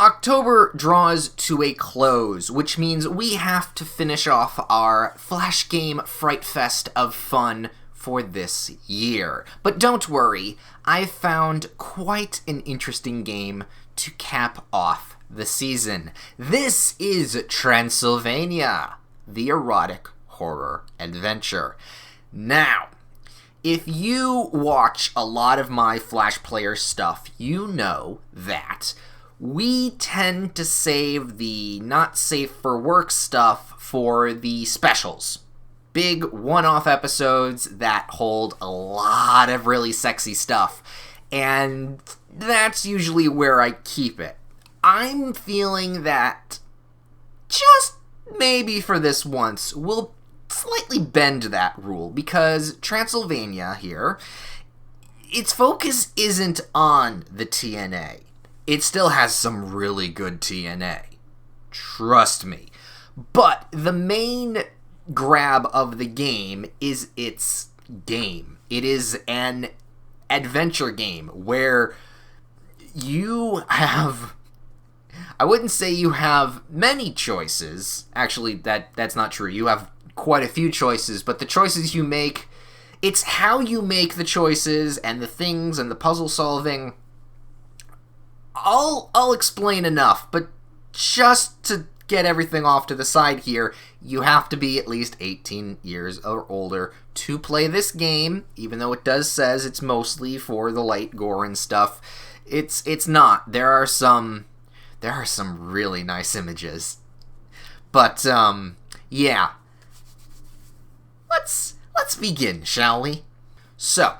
October draws to a close, which means we have to finish off our Flash Game Fright Fest of fun for this year. But don't worry, I've found quite an interesting game to cap off the season. This is Transylvania, the Erotic Horror Adventure. Now, if you watch a lot of my Flash Player stuff, you know that we tend to save the not safe for work stuff for the specials. Big one-off episodes that hold a lot of really sexy stuff. And that's usually where I keep it. I'm feeling that just maybe for this once, we'll slightly bend that rule, because Transylvania here, its focus isn't on the TNA. It still has some really good TNA. Trust me. But the main grab of the game is its game. It is an adventure game where you have... I wouldn't say you have many choices. Actually, that's not true. You have quite a few choices, but the choices you make, it's how you make the choices and the things and the puzzle solving. I'll explain enough, but just to get everything off to the side here, you have to be at least 18 years or older to play this game, even though it does says it's mostly for the light gore and stuff. It's not. There are some really nice images. But yeah. Let's begin, shall we? So,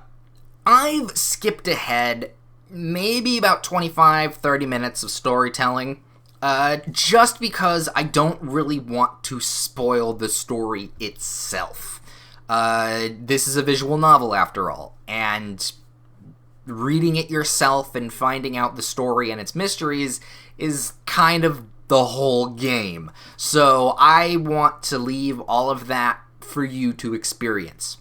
I've skipped ahead maybe about 25-30 minutes of storytelling, just because I don't really want to spoil the story itself. This is a visual novel, after all, and reading it yourself and finding out the story and its mysteries is kind of the whole game. So I want to leave all of that for you to experience.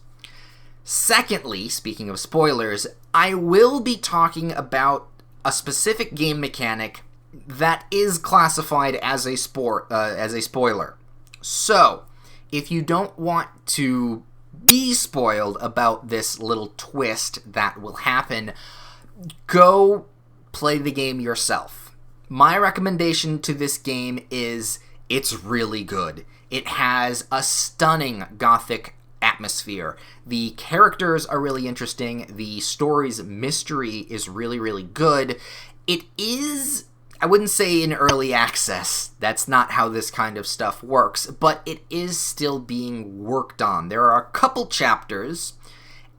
Secondly, speaking of spoilers, I will be talking about a specific game mechanic that is classified as a spoiler. So, if you don't want to be spoiled about this little twist that will happen, go play the game yourself. My recommendation to this game is it's really good. It has a stunning gothic atmosphere. The characters are really interesting. The story's mystery is really, really good. It is, I wouldn't say in early access. That's not how this kind of stuff works, but it is still being worked on. There are a couple chapters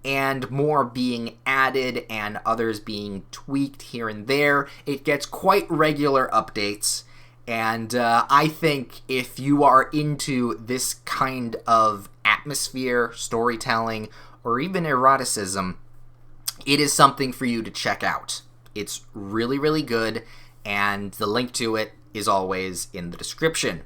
and more being added and others being tweaked here and there. It gets quite regular updates. And I think if you are into this kind of atmosphere, storytelling, or even eroticism, it is something for you to check out. It's really, really good, and the link to it is always in the description.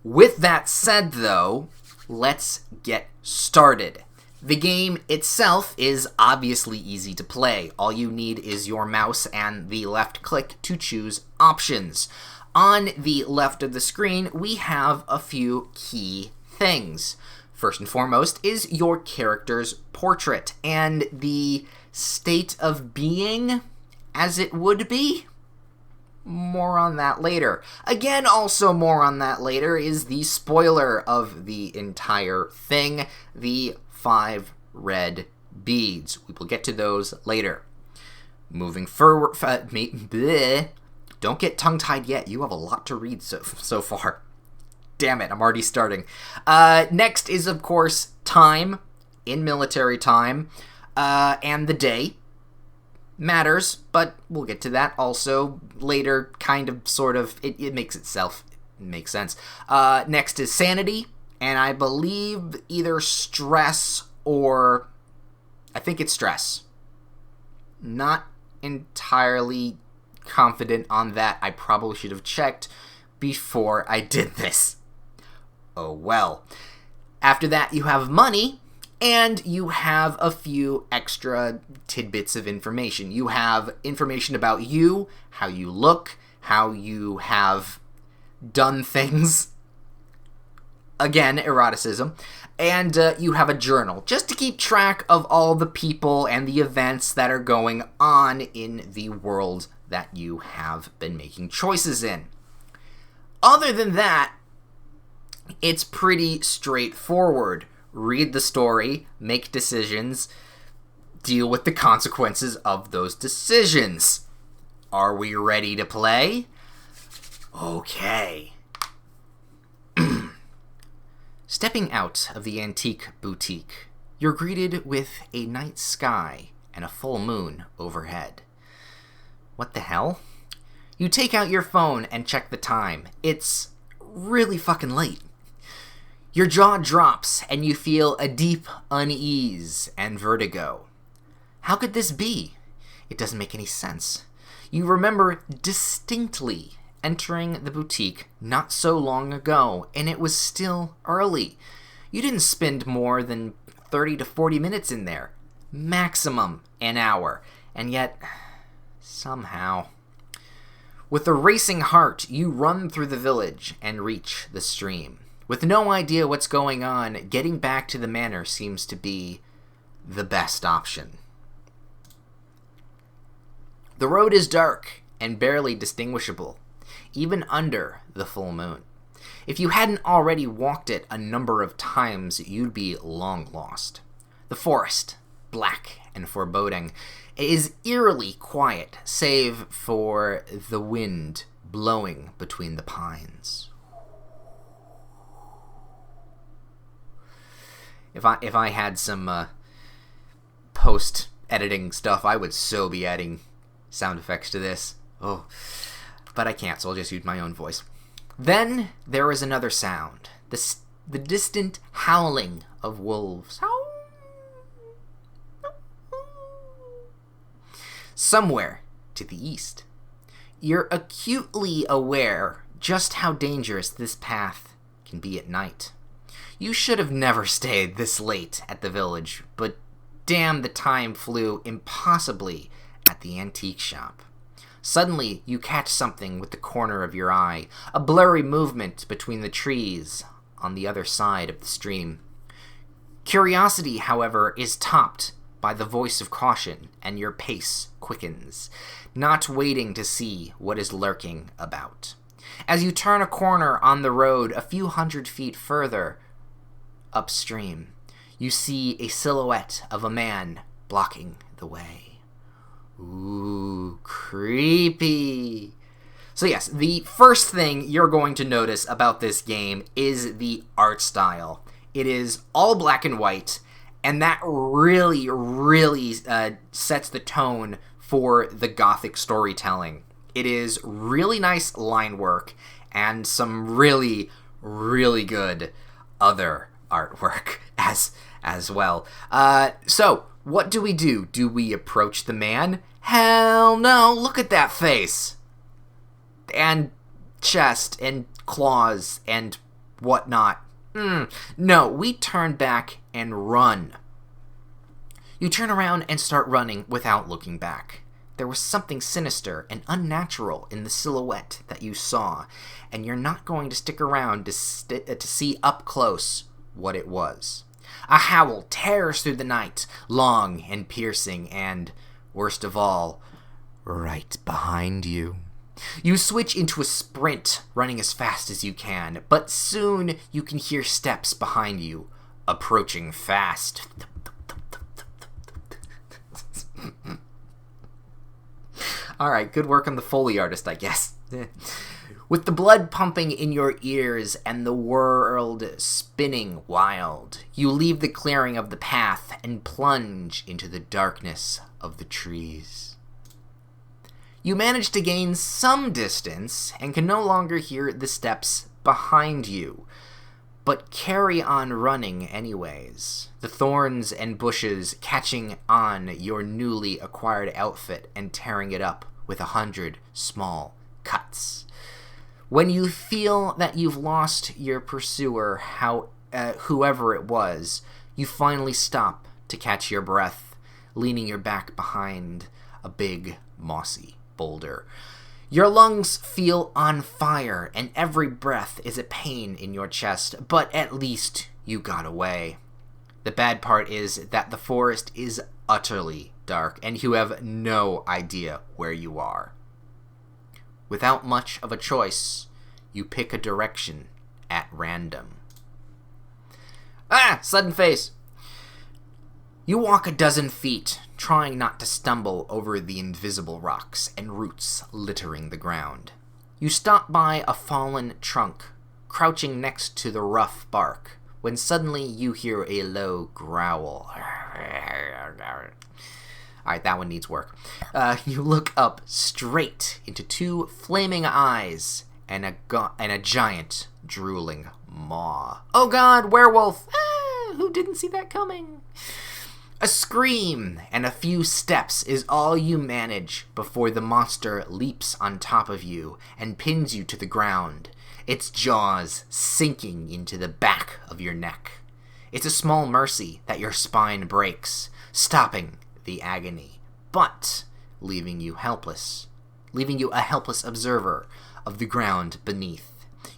With that said, though, let's get started. The game itself is obviously easy to play. All you need is your mouse and the left click to choose options. On the left of the screen, we have a few key things. First and foremost is your character's portrait and the state of being as it would be. More on that later. Again, also more on that later is the spoiler of the entire thing, the 5 red beads. We will get to those later. Moving forward, don't get tongue-tied yet. You have a lot to read so far. Damn it, I'm already starting. Next is, of course, time, in military time, and the day. Matters, but we'll get to that also later, kind of, sort of. It makes itself make sense. Next is sanity, and I believe either stress or... I think it's stress. Not entirely confident on that. I probably should have checked before I did this. Oh well. After that, you have money, and you have a few extra tidbits of information. You have information about you, how you look, how you have done things. Again, eroticism. And you have a journal, just to keep track of all the people and the events that are going on in the world that you have been making choices in. Other than that, it's pretty straightforward. Read the story, make decisions, deal with the consequences of those decisions. Are we ready to play? Okay. Stepping out of the antique boutique, you're greeted with a night sky and a full moon overhead. What the hell? You take out your phone and check the time. It's really fucking late. Your jaw drops and you feel a deep unease and vertigo. How could this be? It doesn't make any sense. You remember distinctly entering the boutique not so long ago, and it was still early. You didn't spend more than 30 to 40 minutes in there. Maximum an hour. And yet, somehow... With a racing heart, you run through the village and reach the stream. With no idea what's going on, getting back to the manor seems to be the best option. The road is dark and barely distinguishable, even under the full moon. If you hadn't already walked it a number of times, you'd be long lost. The forest, black and foreboding, is eerily quiet, save for the wind blowing between the pines. If I had some post-editing stuff, I would so be adding sound effects to this. Oh, but I can't, so I'll just use my own voice. Then there is another sound, the distant howling of wolves. Somewhere to the east. You're acutely aware just how dangerous this path can be at night. You should have never stayed this late at the village, but damn, the time flew impossibly at the antique shop. Suddenly, you catch something with the corner of your eye, a blurry movement between the trees on the other side of the stream. Curiosity, however, is topped by the voice of caution, and your pace quickens, not waiting to see what is lurking about. As you turn a corner on the road a few hundred feet further upstream, you see a silhouette of a man blocking the way. Ooh, creepy. So yes, the first thing you're going to notice about this game is the art style. It is all black and white, and that really, really sets the tone for the Gothic storytelling. It is really nice line work and some really, really good other artwork as well. So, what do we do? Do we approach the man? Hell no, look at that face! And chest and claws and whatnot. No, we turn back and run. You turn around and start running without looking back. There was something sinister and unnatural in the silhouette that you saw, and you're not going to stick around to see up close what it was. A howl tears through the night, long and piercing, and, worst of all, right behind you. You switch into a sprint, running as fast as you can, but soon you can hear steps behind you, approaching fast. Alright, good work on the Foley artist, I guess. With the blood pumping in your ears and the world spinning wild, you leave the clearing of the path and plunge into the darkness of the trees. You manage to gain some distance and can no longer hear the steps behind you, but carry on running anyways, the thorns and bushes catching on your newly acquired outfit and tearing it up with 100 small cuts. When you feel that you've lost your pursuer, whoever it was, you finally stop to catch your breath, leaning your back behind a big, mossy boulder. Your lungs feel on fire, and every breath is a pain in your chest, but at least you got away. The bad part is that the forest is utterly dark, and you have no idea where you are. Without much of a choice, you pick a direction at random. Sudden face! You walk a dozen feet, trying not to stumble over the invisible rocks and roots littering the ground. You stop by a fallen trunk, crouching next to the rough bark, when suddenly you hear a low growl. Alright, that one needs work. You look up straight into two flaming eyes and a giant drooling maw. Oh god, werewolf! Who didn't see that coming? A scream and a few steps is all you manage before the monster leaps on top of you and pins you to the ground, its jaws sinking into the back of your neck. It's a small mercy that your spine breaks, stopping the agony, but leaving you a helpless observer of the ground beneath.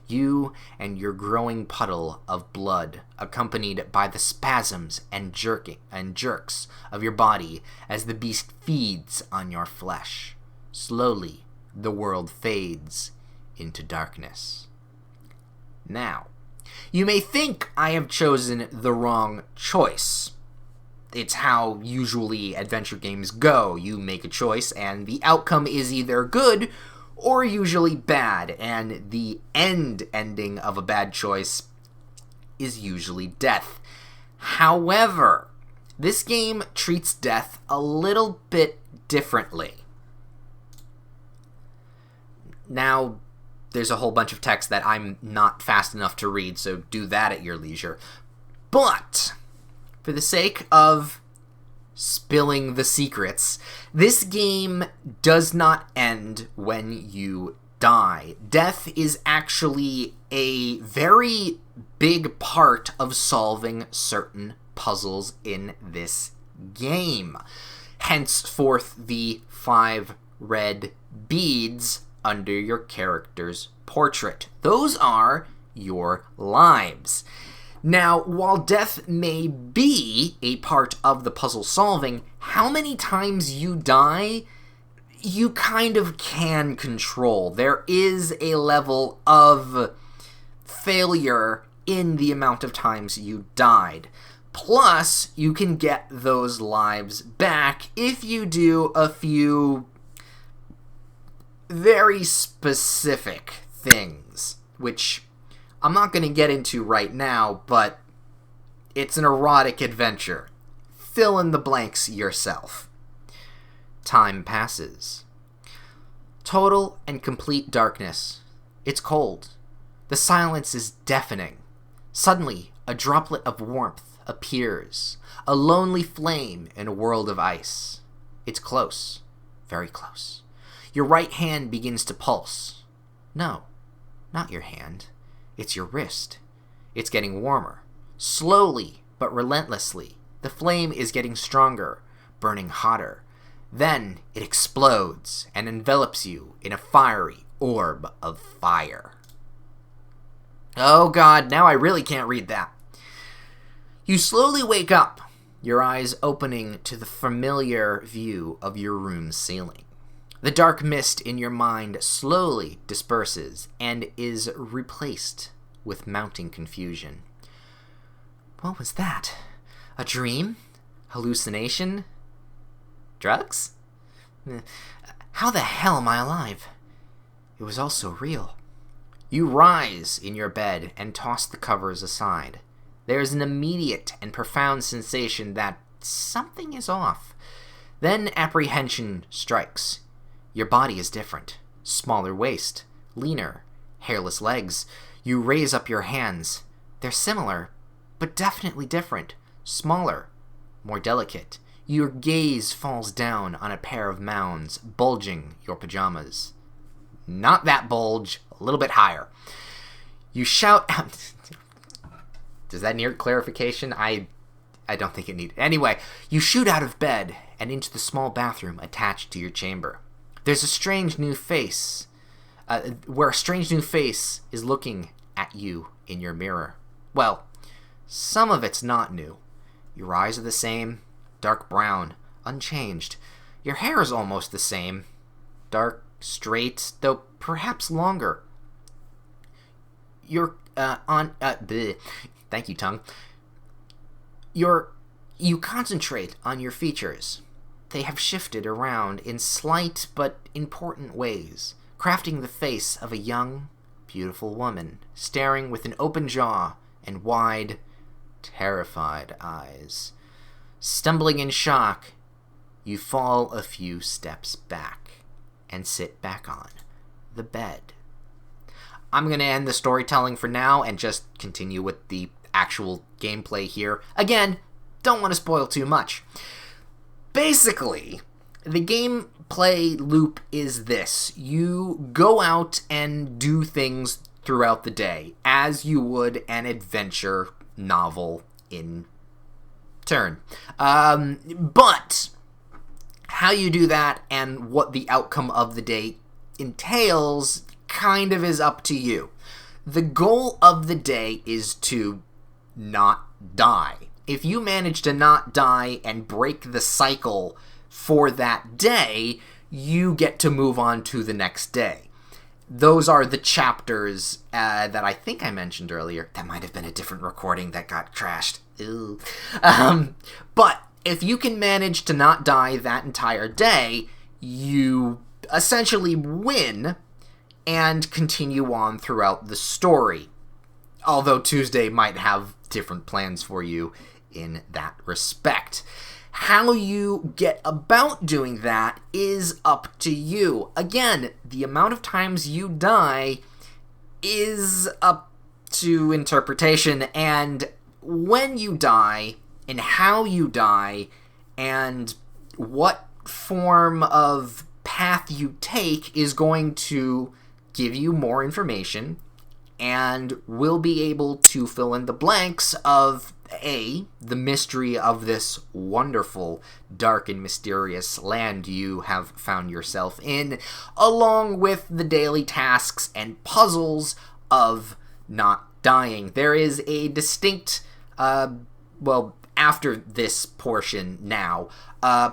You and your growing puddle of blood, accompanied by the spasms and jerks of your body as the beast feeds on your flesh. Slowly, the world fades into darkness. Now, you may think I have chosen the wrong choice. It's how usually adventure games go. You make a choice, and the outcome is either good or usually bad, and the ending of a bad choice is usually death. However, this game treats death a little bit differently. Now, there's a whole bunch of text that I'm not fast enough to read, so do that at your leisure. But, for the sake of spilling the secrets, this game does not end when you die. Death is actually a very big part of solving certain puzzles in this game. Henceforth, the 5 red beads under your character's portrait. Those are your lives. Now, while death may be a part of the puzzle solving, how many times you die, you kind of can control. There is a level of failure in the amount of times you died. Plus, you can get those lives back if you do a few very specific things, which I'm not going to get into right now, but it's an erotic adventure. Fill in the blanks yourself. Time passes. Total and complete darkness. It's cold. The silence is deafening. Suddenly, a droplet of warmth appears. A lonely flame in a world of ice. It's close. Very close. Your right hand begins to pulse. No, not your hand. It's your wrist. It's getting warmer. Slowly, but relentlessly, the flame is getting stronger, burning hotter. Then it explodes and envelops you in a fiery orb of fire. Oh god, now I really can't read that. You slowly wake up, your eyes opening to the familiar view of your room's ceiling. The dark mist in your mind slowly disperses and is replaced with mounting confusion. What was that? A dream? Hallucination? Drugs? How the hell am I alive? It was all so real. You rise in your bed and toss the covers aside. There is an immediate and profound sensation that something is off. Then apprehension strikes. Your body is different. Smaller waist, leaner, hairless legs. You raise up your hands. They're similar, but definitely different. Smaller, more delicate. Your gaze falls down on a pair of mounds, bulging your pajamas. Not that bulge, a little bit higher. You shout out... Does that need clarification? I don't think it needed. Anyway, you shoot out of bed and into the small bathroom attached to your chamber. There's a strange new face, where a strange new face is looking at you in your mirror. Well, some of it's not new. Your eyes are the same, dark brown, unchanged. Your hair is almost the same, dark, straight, though perhaps longer. Thank you, tongue. You concentrate on your features. They have shifted around in slight but important ways, crafting the face of a young, beautiful woman, staring with an open jaw and wide, terrified eyes. Stumbling in shock, you fall a few steps back and sit back on the bed. I'm going to end the storytelling for now and just continue with the actual gameplay here. Again, don't want to spoil too much. Basically, the gameplay loop is this. You go out and do things throughout the day, as you would an adventure novel in turn. But how you do that and what the outcome of the day entails kind of is up to you. The goal of the day is to not die. If you manage to not die and break the cycle for that day, you get to move on to the next day. Those are the chapters that I think I mentioned earlier. That might have been a different recording that got trashed. But if you can manage to not die that entire day, you essentially win and continue on throughout the story. Although Tuesday might have different plans for you in that respect. How you get about doing that is up to you. Again, the amount of times you die is up to interpretation, and when you die, and how you die, and what form of path you take is going to give you more information, and will be able to fill in the blanks of the mystery of this wonderful, dark, and mysterious land you have found yourself in, along with the daily tasks and puzzles of not dying. There is a distinct, after this portion now,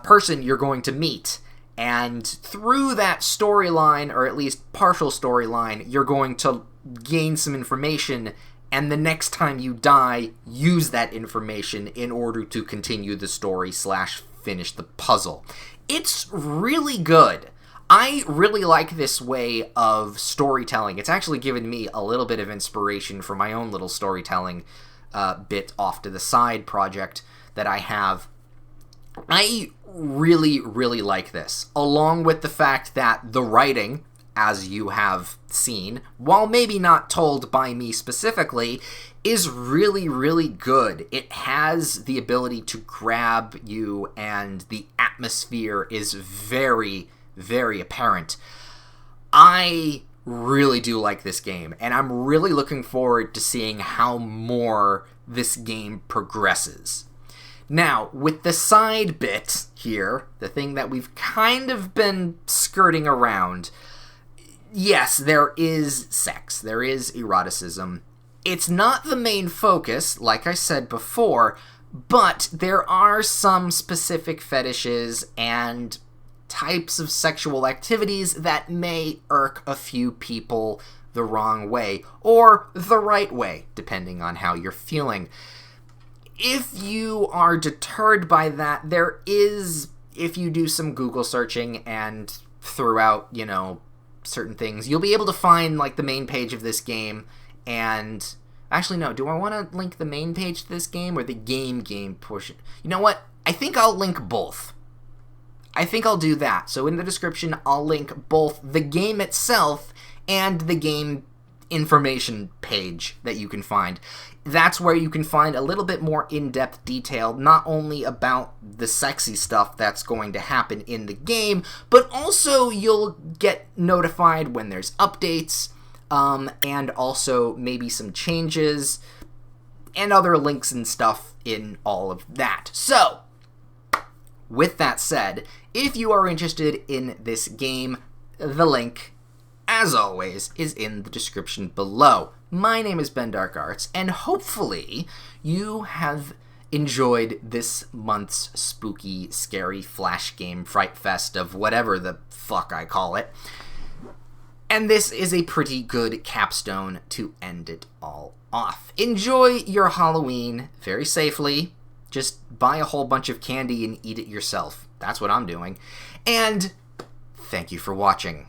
person you're going to meet, and through that storyline, or at least partial storyline, you're going to gain some information, and the next time you die, use that information in order to continue the story / finish the puzzle. It's really good. I really like this way of storytelling. It's actually given me a little bit of inspiration for my own little storytelling bit off to the side project that I have. I really, really like this, along with the fact that the writing, as you have seen, while maybe not told by me specifically, is really, really good. It has the ability to grab you, and the atmosphere is very, very apparent. I really do like this game, and I'm really looking forward to seeing how more this game progresses. Now, with the side bit here, the thing that we've kind of been skirting around, yes, there is sex, there is eroticism. It's not the main focus, like I said before, but there are some specific fetishes and types of sexual activities that may irk a few people the wrong way, or the right way, depending on how you're feeling. If you are deterred by that, there is, if you do some Google searching and throughout, certain things, you'll be able to find, the main page of this game, and actually, no, do I want to link the main page to this game, or the game portion? You know what? I think I'll link both. I think I'll do that. So in the description, I'll link both the game itself and the game information page that you can find. That's where you can find a little bit more in-depth detail, not only about the sexy stuff that's going to happen in the game, but also you'll get notified when there's updates, and also maybe some changes, and other links and stuff in all of that. So, with that said, If you are interested in this game, the link, as always, is in the description below. My name is Ben Dark Arts, and hopefully you have enjoyed this month's spooky, scary flash game fright fest of whatever the fuck I call it. And this is a pretty good capstone to end it all off. Enjoy your Halloween very safely. Just buy a whole bunch of candy and eat it yourself. That's what I'm doing. And thank you for watching.